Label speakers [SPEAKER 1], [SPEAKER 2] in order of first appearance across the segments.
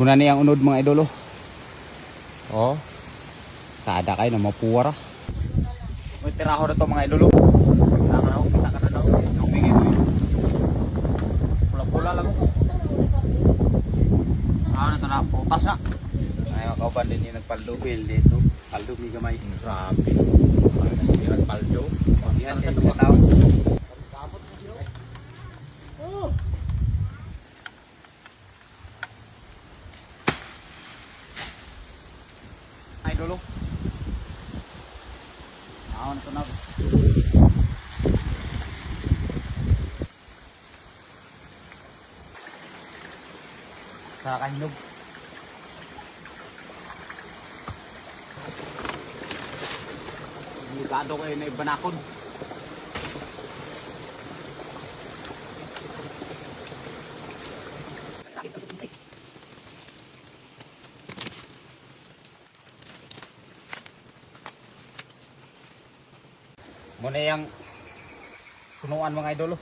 [SPEAKER 1] Muna niyang unod mga idolo. Oh. Sada kayo na mapuwara. May tiraho na to mga idolo. Kita ka na daw. Tumingin mo. Pula-pula lang mo. Na ito na. Putas na. Ayaw kauban din yung nagpaldubil dito. Paldumi gamay. Grabe. Nagpaldo. Yan sa ito tao. Idolo. Awan ito na. Sa kahinog. Delikado kayo na ibanakon. Muna yung punuan mga idolo.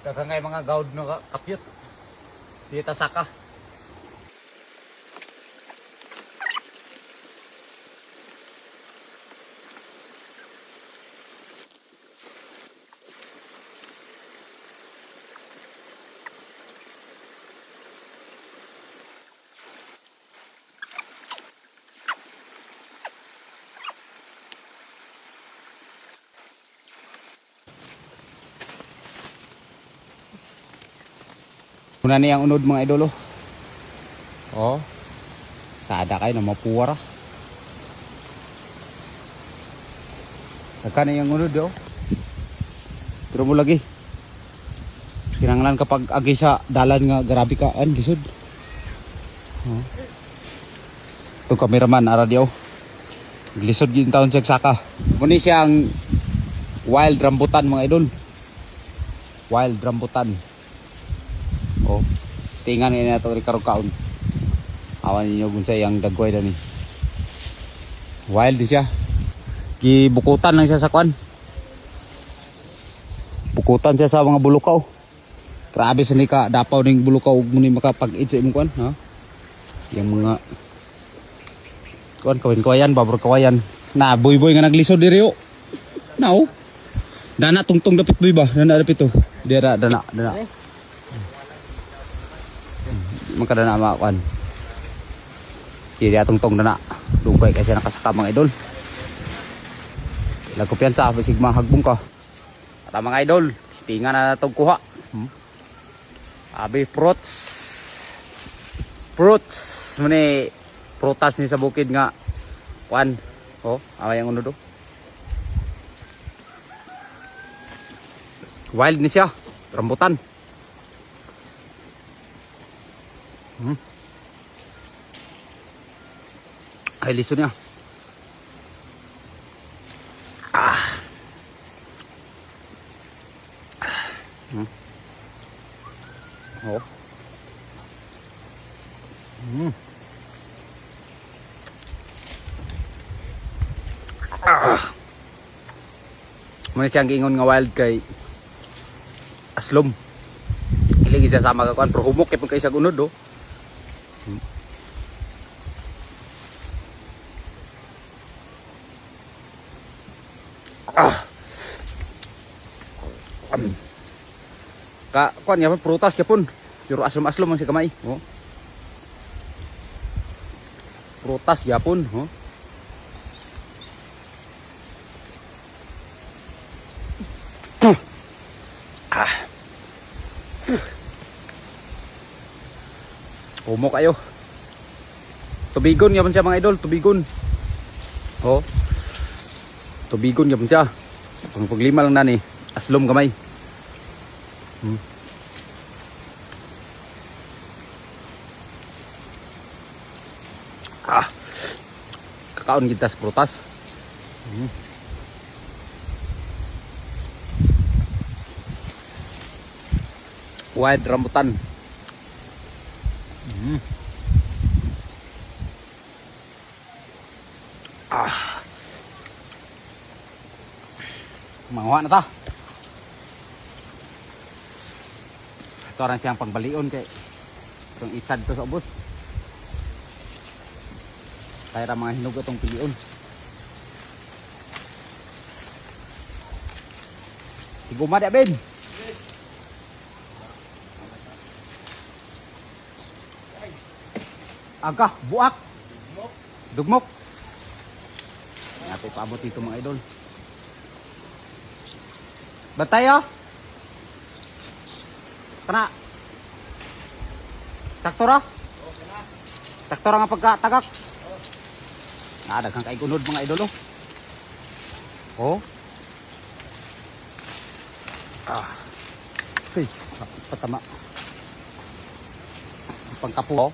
[SPEAKER 1] Kakangay mga gaud na kapyot. Dito saka. Muna niyang unod mga idolo. Oh. Sada kayo na mapuwara. Nagka na yung unod oh. Pero mo lagi. Kinanglan kapag agi sa dalan nga grabe ka an gisod. Oh. Itong kameraman ara di oh. Glisod gin taon siya saka. Muna siyang wild rambutan mga idol. Wild rambutan. Oh, tingan ini ato ri karong kaon. Awan ninyo gunsay ang dagway dani. Wild di siya. Gibukutan lang siya sa kwan. Bukutan siya sa mga bulukaw. Grabe sa ni ka dapaw ning bulukaw ug muni makapag-eat sa imong kwan, ha? Yang mga kwan kawin-kawayan, babor kawayan. Na boy-boy nga naglisod diri oh. Now. Dana tungtong dapit boy ba? Dana dapit to. Dira dana. Magkadana makuan. Sige atong-tong na. Dugay kasi nakasaka mga idol. Lagkopyan sa sigma hagbong ka. At mga idol, tinga na natong kuha. Abi fruits. Muni prutas ni sa bukid nga kuan. Oh, away ang uno do. Wild ni siya. Rambutan. Ay liso niya. Oh. Muna siyang giingon nga wild kay aslom. Iligi siya sama kakuan pero humok kay pagkaisa gunod do. Ka kuan ya prutas yapon. Puro aslom-aslom man si kamay, oh. Prutas yapon, oh. Humok kayo. Tubigon yapon siya mga idol, tubigon. Oh. Tubigon yapon siya. Pang paglima lang nani, aslom kamay. Kakaon kita sa prutas. Wild rambutan. Manguha na ta. Ito rin siyang pangbalion kay Itong isad to sa ubos. Kaya ra mga hinog itong pilion. Siguma di Ben. Aga, buak. Dugmok. Natin paabot dito mga idol. Batay oh. Kana. Saktora? Saktora nga pagkatagak. Daghang kay gunod mga idol oh. Oh. Hey, patama. Pangkapo.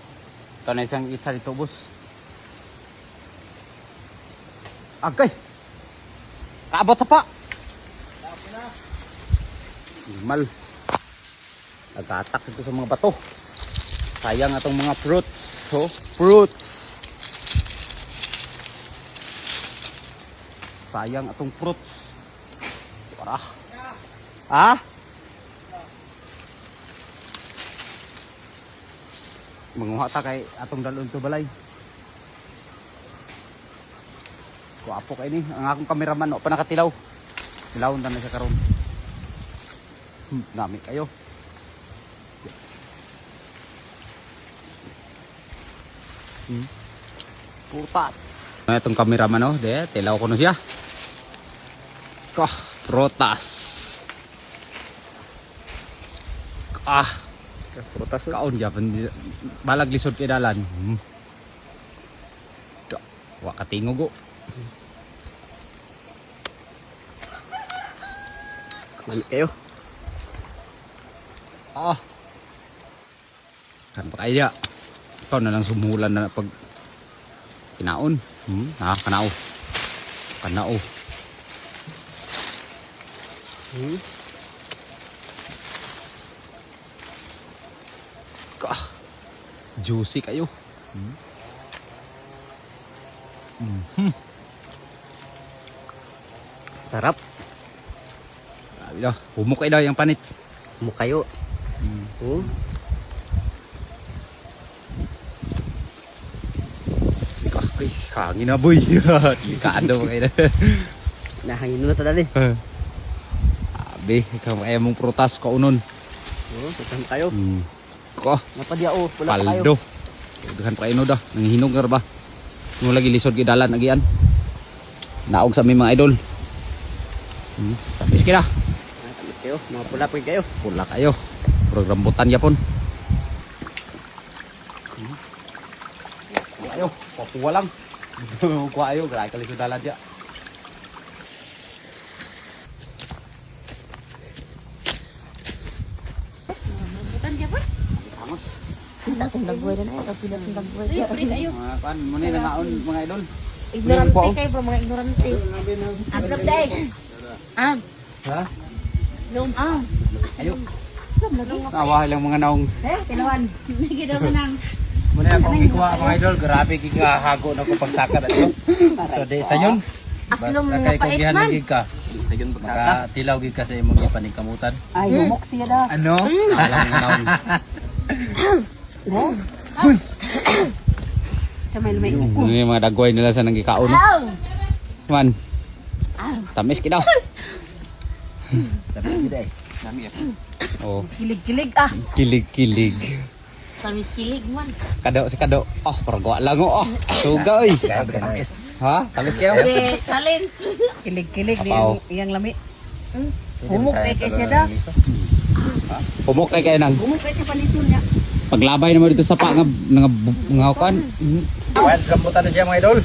[SPEAKER 1] Ito na isang isa dito, boss. Agay! Kaabot sa pa! Mal. Nagatak ito sa mga bato. Sayang atong mga fruits. Oh, fruits! Sayang atong fruits. Para. Ah? Manguha ta kay atong dalon to balay. Kuapo kay ni ang akong kameraman no pa nakatilaw. Tilawon ta na siya karon. Nami kayo. Putas. Itong kameraman no, de tilaw ko no siya. Kah, protas. Protas kaon japan balag lisod kay dalan. Wa katingog go. Kamali kayo. Kan pa kaya. Ikaw na lang sumulan na pag kinaon. Kanao. Kanao. Juicy kayo. Sarap. Humok kayo daw yung panit.
[SPEAKER 2] Humok kayo.
[SPEAKER 1] Ay, hangin na boy. Likaan daw kayo na.
[SPEAKER 2] Nahangin na ito dali.
[SPEAKER 1] Abi, ikaw kaya mong prutas ka unon.
[SPEAKER 2] Tutang kayo.
[SPEAKER 1] Ko.
[SPEAKER 2] Napadya o. Pula pa kayo.
[SPEAKER 1] Paldo. Daghan pa kayo no da. Nanghinog na ba? Nung lagi lisod kay dalan agian. Naog sa aming mga idol. Tapos kira.
[SPEAKER 2] Tamis kayo. Mga pula pa kayo.
[SPEAKER 1] Pula kayo. Puro rambutan yapon. Ayo, papuwa lang. Kuha ayo, grabe ka lisod dalan dia.
[SPEAKER 3] Dagway na na, kapila ng dagway.
[SPEAKER 1] Mga kan, muna na naon mga idol.
[SPEAKER 3] Ignorante kayo bro, mga ignorante. Agap day.
[SPEAKER 1] Ha?
[SPEAKER 3] Lum.
[SPEAKER 1] Ayo. Nawahay lang mga naong.
[SPEAKER 3] Tinawan. Nagi daw manang.
[SPEAKER 1] Muna akong ikuha mga idol, grabe kikahago na ko pagsakad ato. So di sa yun.
[SPEAKER 3] Aslom
[SPEAKER 1] Basta
[SPEAKER 3] nga
[SPEAKER 1] kay kung
[SPEAKER 3] pait
[SPEAKER 1] gihan
[SPEAKER 3] man.
[SPEAKER 1] gid ka. Sa yun makatilaw gid ka sa imong gipaningkamutan.
[SPEAKER 3] Ay, humok siya da.
[SPEAKER 1] Ano? Alam nga naon.
[SPEAKER 3] Kamay-lumay.
[SPEAKER 1] Ano yung mga dagway nila sa nangikaon. Man. Tamis kita. Tamis kita eh. Nami oh.
[SPEAKER 3] Kilig-kilig
[SPEAKER 1] Kilig-kilig.
[SPEAKER 3] Tamis kilig man.
[SPEAKER 1] Kado si kado. Oh, paragawa lang oh. Suga oy. Tamis. Ha? Tamis kayo?
[SPEAKER 3] Okay, challenge. Kilig-kilig
[SPEAKER 1] Apaw.
[SPEAKER 3] yang lami. Humok kay siya da.
[SPEAKER 1] Humok kay nang.
[SPEAKER 3] Humok kay siya paliton niya.
[SPEAKER 1] Paglabay naman dito sa pa nga kan. Wild rambutan na siya mga idol.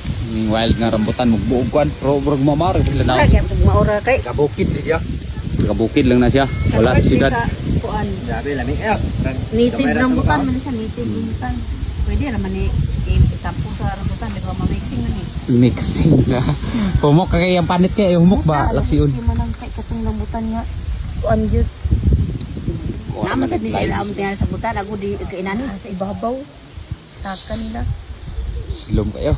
[SPEAKER 1] Wild nga rambutan magbuog kan. Pero murag mamar sila na.
[SPEAKER 3] Kaya pag maura kay
[SPEAKER 1] Kabukid di siya. Kabukid lang na siya. Wala sa siyudad.
[SPEAKER 3] Kuan.
[SPEAKER 1] Sabi lami
[SPEAKER 3] Native rambutan man siya, native rambutan. Pwede naman ni itampo sa rambutan, di ba ma-mixing man eh.
[SPEAKER 1] Mixing na. Humok kay ang panit kay humok ba laksiun.
[SPEAKER 3] Hindi man ang kay katong rambutan nga. Kuan jud. Naman sa nila alam tingala sa butan, ako di kainani sa ibabaw. Taka nila.
[SPEAKER 1] Silom kayo.